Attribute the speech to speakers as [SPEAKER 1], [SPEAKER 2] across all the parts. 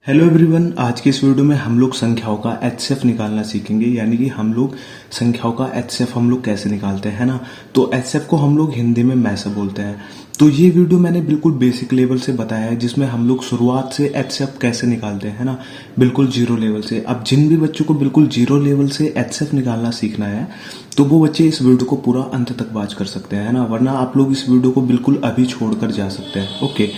[SPEAKER 1] Hello everyone, आज के इस वीडियो में हम लोग संख्याओं का एचसीएफ निकालना सीखेंगे। यानी कि हम लोग संख्याओं का एचसीएफ हम लोग कैसे निकालते हैं ना। तो एचसीएफ को हम लोग हिंदी में मैसा बोलते हैं। तो ये वीडियो मैंने बिल्कुल बेसिक लेवल से बताया है, जिसमें हम लोग शुरुआत से एचसीएफ कैसे निकालते हैं ना, बिल्कुल जीरो लेवल से। अब जिन भी बच्चों को बिल्कुल जीरो लेवल से एचसीएफ निकालना सीखना है तो वो बच्चे इस वीडियो को पूरा अंत तक वॉच कर सकते हैं ना, वरना आप लोग इस वीडियो को बिल्कुल अभी छोड़कर जा सकते हैं। ओके,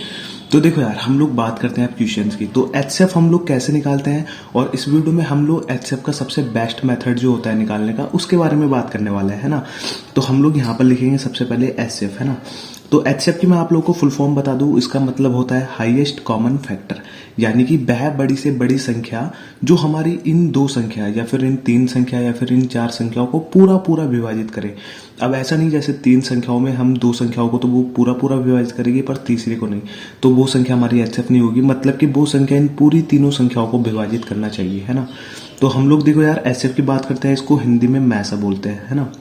[SPEAKER 1] तो देखो यार, हम लोग बात करते हैं अब क्वेश्चंस की। तो एचसीएफ हम लोग कैसे निकालते हैं, और इस वीडियो में हम लोग एचसीएफ का सबसे बेस्ट मेथड जो होता है निकालने का, उसके बारे में बात करने वाले हैं ना। तो हम लोग यहाँ पर लिखेंगे सबसे पहले एचसीएफ, है ना। तो एचसीएफ की मैं आप लोगों को फुल फॉर्म बता दूं, इसका मतलब होता है हाईएस्ट कॉमन फैक्टर। यानी कि वह बड़ी से बड़ी संख्या जो हमारी इन दो संख्या या फिर इन तीन संख्या या फिर इन चार संख्याओं को पूरा पूरा विभाजित करे। अब ऐसा नहीं जैसे तीन संख्याओं में हम दो संख्याओं को तो वो पूरा पूरा विभाजित करेंगे पर तीसरे को नहीं, तो वो संख्या हमारी एचसीएफ नहीं होगी। मतलब कि वो संख्या इन पूरी तीनों संख्याओं को विभाजित करना चाहिए, है ना। तो हम लोग देखो यार, एचसीएफ की बात करते हैं, इसको हिंदी में मैसा बोलते हैं, है ना।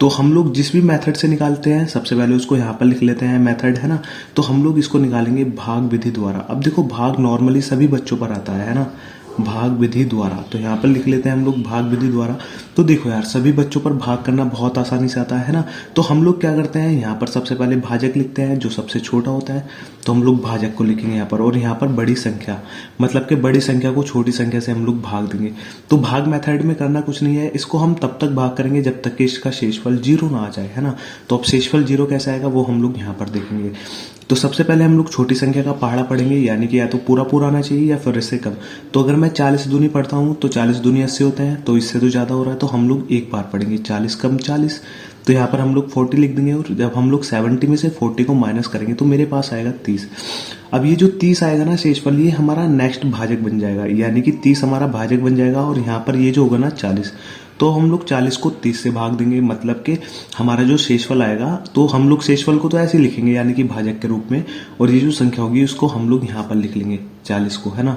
[SPEAKER 1] तो हम लोग जिस भी मेथड से निकालते हैं, सबसे पहले उसको यहाँ पर लिख लेते हैं मेथड, है ना। तो हम लोग इसको निकालेंगे भाग विधि द्वारा। अब देखो, भाग नॉर्मली सभी बच्चों पर आता है ना, भाग विधि द्वारा। तो यहाँ पर लिख लेते हैं हम लोग भाग विधि द्वारा। तो देखो यार, सभी बच्चों पर भाग करना बहुत आसानी से आता है ना। तो हम लोग क्या करते हैं, यहाँ पर सबसे पहले भाजक लिखते हैं जो सबसे छोटा होता है। तो हम लोग भाजक को लिखेंगे यहाँ पर, और यहाँ पर बड़ी संख्या, मतलब कि बड़ी संख्या को छोटी संख्या से हम लोग भाग देंगे। तो भाग मेथड में करना कुछ नहीं है, इसको हम तब तक भाग करेंगे जब तक कि इसका शेषफल जीरो ना आ जाए, है ना। तो अब शेषफल जीरो कैसे आएगा वो हम लोग यहाँ पर देखेंगे। तो सबसे पहले हम लोग छोटी संख्या का पहाड़ा पढ़ेंगे, यानी कि या तो पूरा पूरा आना चाहिए या फिर इससे कम। तो अगर मैं 40 दूनी पढ़ता हूँ तो 40 दूनी 80 होते हैं, तो इससे तो ज्यादा हो रहा है, तो हम लोग एक बार पढ़ेंगे 40 कम 40। तो यहाँ पर हम लोग 40 लिख देंगे, और जब हम लोग 70 में से 40 को माइनस करेंगे तो मेरे पास आएगा 30। अब ये जो 30 आएगा ना शेषफल, ये हमारा नेक्स्ट भाजक बन जाएगा, यानी कि 30 हमारा भाजक बन जाएगा। और यहाँ पर ये जो होगा ना 40, तो हम लोग 40 को 30 से भाग देंगे, मतलब कि हमारा जो शेषफल आएगा, तो हम लोग शेषफल को तो ऐसे ही लिखेंगे, यानी कि भाजक के रूप में। और ये जो संख्या होगी उसको हम लोग यहाँ पर लिख लेंगे 40 को, है ना।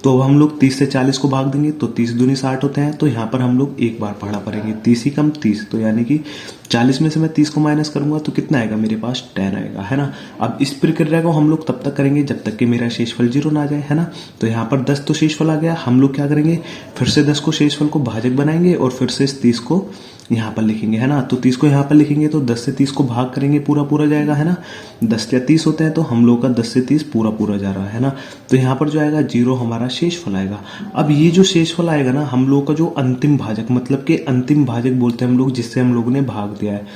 [SPEAKER 1] तो अब हम लोग 30 से 40 को भाग देंगे, तो 30 दूनी 60 होते हैं। तो यहाँ पर हम लोग एक बार पहाड़ा पड़ेंगे, 30 ही कम 30। तो यानी कि 40 में से मैं 30 को माइनस करूंगा तो कितना आएगा, मेरे पास 10 आएगा, है ना। अब इस प्रक्रिया को हम लोग तब तक करेंगे जब तक कि मेरा शेषफल जीरो ना आ जाए, है ना। तो यहाँ पर 10 तो शेषफल आ गया, हम लोग क्या करेंगे, फिर से 10 को शेषफल को भाजक बनाएंगे और फिर से इस 30 को यहाँ पर लिखेंगे, है ना। तो 30 को यहाँ पर लिखेंगे तो 10 से 30 को भाग करेंगे, पूरा पूरा जाएगा, है ना। 10 या 30 होते हैं, तो हम लोग का 10 से 30 पूरा पूरा जा रहा है ना। तो यहाँ पर जो आएगा जीरो हमारा शेषफल आएगा। अब ये जो शेषफल आएगा ना, हम लोग का जो अंतिम भाजक, मतलब कि अंतिम भाजक बोलते हैं हम लोग, जिससे हम लोगों ने भाग दिया है,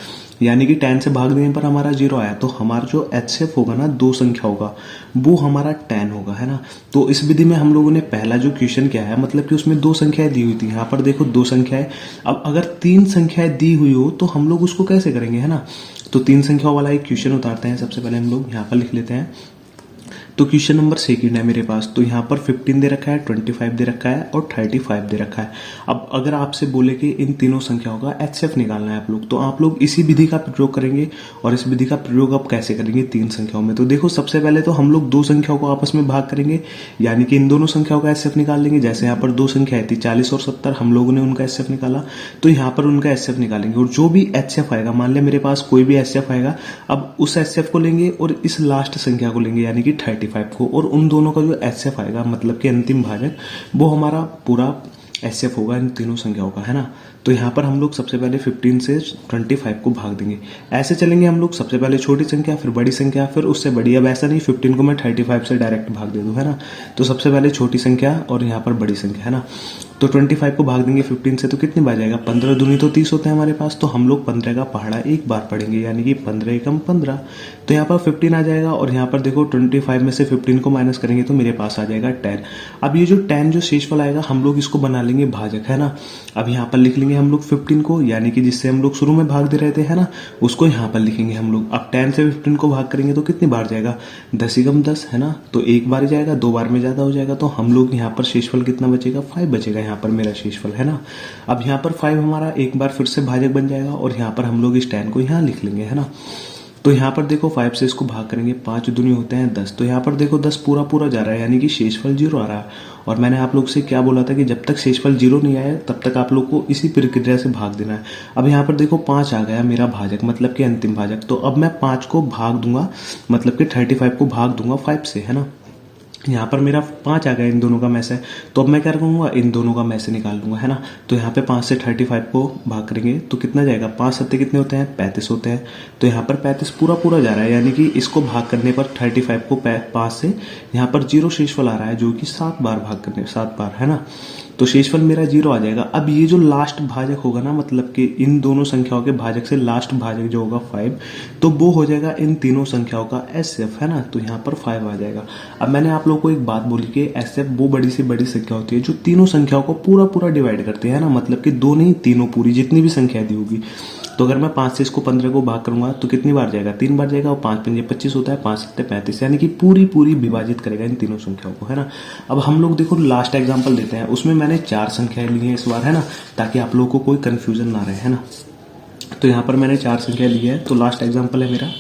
[SPEAKER 1] यानी कि 10 से भाग देने पर हमारा जीरो आया, तो हमारा जो एचसीएफ होगा ना दो संख्याओं का, वो हमारा 10 होगा, है ना। तो इस विधि में हम लोगों ने पहला जो क्वेश्चन किया है, मतलब कि उसमें दो संख्याएं दी हुई थी। यहाँ पर देखो दो संख्याएं, अब अगर तीन संख्याएं दी हुई हो तो हम लोग उसको कैसे करेंगे, है ना। तो तीन संख्याओं वाला एक क्वेश्चन उतारते हैं। सबसे पहले हम लोग यहाँ पर लिख लेते हैं। तो क्वेश्चन नंबर सेकंड है मेरे पास। तो यहाँ पर 15 दे रखा है, 25 दे रखा है और 35 दे रखा है। अब अगर आपसे बोले कि इन तीनों संख्याओं का एचसीएफ निकालना है आप लोग, तो आप लोग इसी विधि का प्रयोग करेंगे। और इस विधि का प्रयोग आप कैसे करेंगे तीन संख्याओं में, तो देखो सबसे पहले तो हम लोग दो संख्याओं को आपस में भाग करेंगे, यानी कि इन दोनों संख्याओं का एचसीएफ निकाल लेंगे। जैसे यहाँ पर दो संख्याएं थी 40 और 70, हम लोगों ने उनका एचसीएफ निकाला, तो यहाँ पर उनका एचसीएफ निकालेंगे। और जो भी एचसीएफ आएगा, मान लिया मेरे पास कोई भी एचसीएफ आएगा, अब उस एचसीएफ को लेंगे और इस लास्ट संख्या को लेंगे, यानी कि 35 को, और उन दोनों का जो एचसीएफ आएगा, मतलब कि अंतिम भाजक, वो हमारा पूरा एचसीएफ होगा इन तीनों संख्याओं का, है ना। तो यहाँ पर हम लोग सबसे पहले 15 से 25 को भाग देंगे। ऐसे चलेंगे हम लोग, सबसे पहले छोटी संख्या, फिर बड़ी संख्या, फिर उससे बड़ी। अब ऐसा नहीं 15 को मैं 35 से डायरेक्ट भाग दे दूं, है ना। तो सबसे पहले छोटी संख्या और यहाँ पर बड़ी संख्या, है ना। तो 25 को भाग देंगे 15 से, तो कितनी बार जाएगा, 15 दूनी तो 30 होते हैं हमारे पास। तो हम लोग 15 का पहाड़ा एक बार पढ़ेंगे, यानी कि 15 एकम 15। तो यहाँ पर 15 आ जाएगा, और यहाँ पर देखो 25 में से 15 को माइनस करेंगे तो मेरे पास आ जाएगा 10। अब ये जो 10 जो शेषफल आएगा, हम लोग इसको बना लेंगे भाजक, है ना। अब यहाँ पर लिख लेंगे हम लोग 15 को, यानी कि जिससे हम लोग शुरू में भाग दे रहे थे, है ना, उसको यहाँ पर लिखेंगे हम लोग। अब 10 से 15 को भाग करेंगे तो कितनी बार जाएगा, 10 एकम 10, है ना। तो एक बार ही जाएगा, दो बार में ज्यादा हो जाएगा। तो हम लोग यहाँ पर शेषफल कितना बचेगा, 5 बचेगा यहाँ पर मेरा शेषफल, है ना। अब यहाँ पर 5 हमारा एक बार फिर से भाजक बन जाएगा, और यहाँ पर हम लोग इस 10 को यहाँ लिख लेंगे, है ना। तो यहाँ पर देखो 5 से इसको भाग करेंगे, 5 दूनी होते हैं 10। तो यहाँ पर देखो 10 पूरा पूरा जा रहा है, यानी कि शेषफल जीरो आ रहा है। और मैंने आप लोग से क्या बोला था कि जब तक शेषफल जीरो नहीं आया तब तक आप लोग को इसी प्रक्रिया से भाग देना है। अब यहाँ पर देखो 5 आ गया मेरा भाजक, मतलब कि अंतिम भाजक। तो अब मैं 5 को भाग दूंगा, मतलब कि 35 को भाग दूंगा 5 से, है ना। यहाँ पर मेरा 5 आ गया, इन दोनों का में से। तो अब मैं क्या करूँगा, इन दोनों का में से निकाल लूंगा, है ना। तो यहाँ पे 5 से 35 को भाग करेंगे तो कितना जाएगा, 5 सत्ते कितने होते हैं, 35 होते हैं। तो यहाँ पर 35 पूरा पूरा जा रहा है, यानी कि इसको भाग करने पर 35 को 5 से यहाँ पर 0 शेषफल आ रहा है, जो कि 7 बार भाग करने, 7 बार, है ना। तो शेषफल मेरा 0 आ जाएगा। अब ये जो लास्ट भाजक होगा ना, मतलब कि इन दोनों संख्याओं के भाजक से लास्ट भाजक जो होगा 5, तो वो हो जाएगा इन तीनों संख्याओं का एचसीएफ, है ना। तो यहाँ पर 5 आ जाएगा। अब मैंने आप लोगों को एक बात बोली कि एचसीएफ वो बड़ी से बड़ी संख्या होती है जो तीनों संख्याओं को पूरा पूरा डिवाइड करती है ना, मतलब कि दो नहीं तीनों, पूरी जितनी भी संख्या दी होगी। तो अगर मैं 5 से इसको 15 को भाग करूंगा तो कितनी बार जाएगा, 3 बार जाएगा, और 5 पंजे 25 होता है, 5 सत्ते 35, यानी कि पूरी पूरी विभाजित करेगा इन तीनों संख्याओं को, है ना। अब हम लोग देखो लास्ट एग्जांपल देते हैं, उसमें मैंने 4 संख्याएं ली हैं इस बार, है ना, ताकि आप लोगों को कोई कंफ्यूजन ना रहे, है ना। तो यहाँ पर मैंने 4 संख्या ली है, तो लास्ट एग्जाम्पल है मेरा,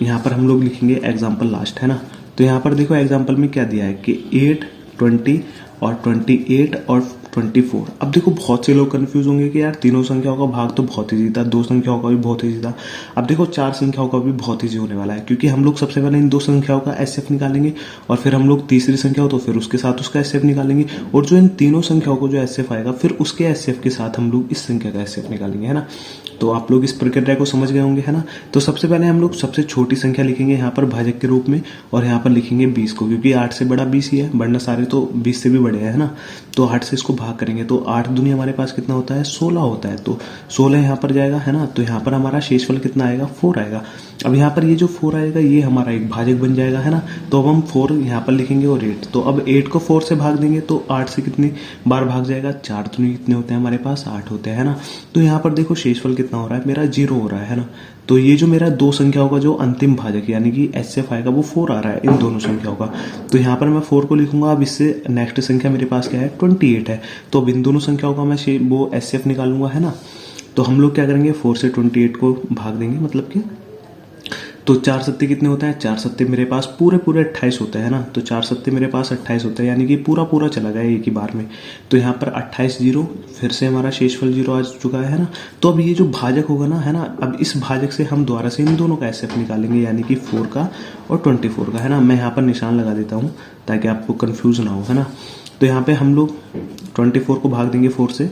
[SPEAKER 1] यहाँ पर हम लोग लिखेंगे एग्जाम्पल लास्ट, है ना। तो यहाँ पर देखो एग्जाम्पल में क्या दिया है कि 8, 20 और 28 और 24। अब देखो बहुत से लोग कंफ्यूज होंगे कि यार तीनों संख्याओं का भाग तो बहुत ईजी था, दो संख्याओं का भी बहुत ईजी था। अब देखो 4 संख्याओं का भी बहुत ईजी होने वाला है, क्योंकि हम लोग सबसे पहले इन 2 संख्याओं का एचसीएफ निकालेंगे, और फिर हम लोग तीसरी संख्या हो तो फिर उसके साथ उसका एचसीएफ निकालेंगे, और जो इन तीनों संख्याओं को जो एचसीएफ आएगा फिर उसके एचसीएफ के साथ हम लोग इस संख्या का एचसीएफ निकालेंगे, है ना। तो आप लोग इस प्रक्रिया को समझ गए होंगे, है ना। तो सबसे पहले हम लोग सबसे छोटी संख्या लिखेंगे यहाँ पर भाजक के रूप में, और यहाँ पर लिखेंगे 20 को, क्योंकि 8 से बड़ा 20 ही है, वरना सारे तो 20 से भी बड़े हैं, है ना। तो 8 से इसको भाग करेंगे तो 8 दूनी हमारे पास कितना होता है, 16 होता है। तो 16 यहाँ पर जाएगा, है ना। तो यहाँ पर हमारा शेषफल कितना आएगा, 4 आएगा। अब यहाँ पर ये जो 4 आएगा ये हमारा एक भाजक बन जाएगा, है ना। तो अब हम 4 यहाँ पर लिखेंगे और 8, तो अब 8 को 4 से भाग देंगे तो 8 से कितनी बार भाग जाएगा, 4 दूनी कितने होते हैं हमारे पास, 8 होते हैं, है ना। तो यहाँ पर देखो शेषफल कितना हो रहा है, मेरा 0 हो रहा है ना। तो ये जो मेरा 2 संख्याओं का जो अंतिम भाजक यानी कि एचसीएफ आएगा वो 4 आ रहा है इन दोनों संख्याओं का। तो यहाँ पर मैं 4 को लिखूंगा। अब इससे नेक्स्ट संख्या मेरे पास क्या है, 28 है। तो अब इन दोनों संख्याओं का मैं वो एचसीएफ निकालूंगा, है ना। तो हम लोग क्या करेंगे, 4 से 28 को भाग देंगे, मतलब कि तो 4 सत्ते कितने होते हैं, 4 सत्ते मेरे पास पूरे पूरे 28 होते हैं ना। तो 4 सत्ते मेरे पास 28 होते हैं, यानी कि पूरा पूरा चला गया एक ही बार में। तो यहाँ पर 28 0, फिर से हमारा शेषफल 0 आ चुका है ना। तो अब ये जो भाजक होगा ना, है ना, अब इस भाजक से हम दोबारा से इन दोनों का एचसीएफ निकालेंगे, यानी कि 4 का और 24 का, है ना। मैं यहाँ पर निशान लगा देता हूँ ताकि आपको कंफ्यूज ना हो, है ना। तो यहाँ पे हम लोग 24 को भाग देंगे 4 से,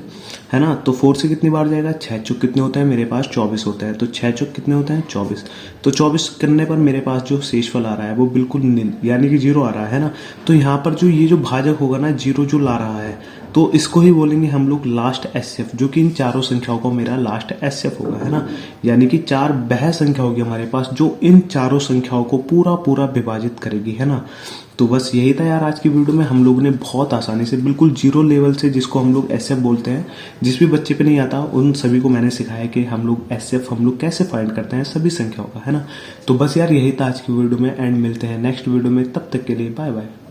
[SPEAKER 1] है ना। तो 4 से कितनी बार जाएगा, 6 चौक कितने होते हैं मेरे पास, 24 होता है। तो 6 चौक कितने होते हैं, 24। तो 24 करने पर मेरे पास जो शेषफल आ रहा है वो बिल्कुल नील, यानी कि 0 आ रहा है ना। तो यहाँ पर जो ये जो भाजक होगा ना, 0 जो ला रहा है, तो इसको ही बोलेंगे हम लोग लास्ट एचसीएफ, जो कि इन चारों संख्याओं का मेरा लास्ट एचसीएफ होगा, है ना। यानी कि 4 वह संख्या होगी हमारे पास जो इन चारों संख्याओं को पूरा पूरा विभाजित करेगी, है ना। तो बस यही था यार आज की वीडियो में। हम लोग ने बहुत आसानी से बिल्कुल 0 लेवल से, जिसको हम लोग एचसीएफ बोलते हैं, जिस भी बच्चे पे नहीं आता उन सभी को मैंने सिखाया कि हम लोग एचसीएफ हम लोग कैसे फाइंड करते हैं सभी संख्याओं का, है ना। तो बस यार यही था आज की वीडियो में, एंड मिलते हैं नेक्स्ट वीडियो में, तब तक के लिए बाय बाय।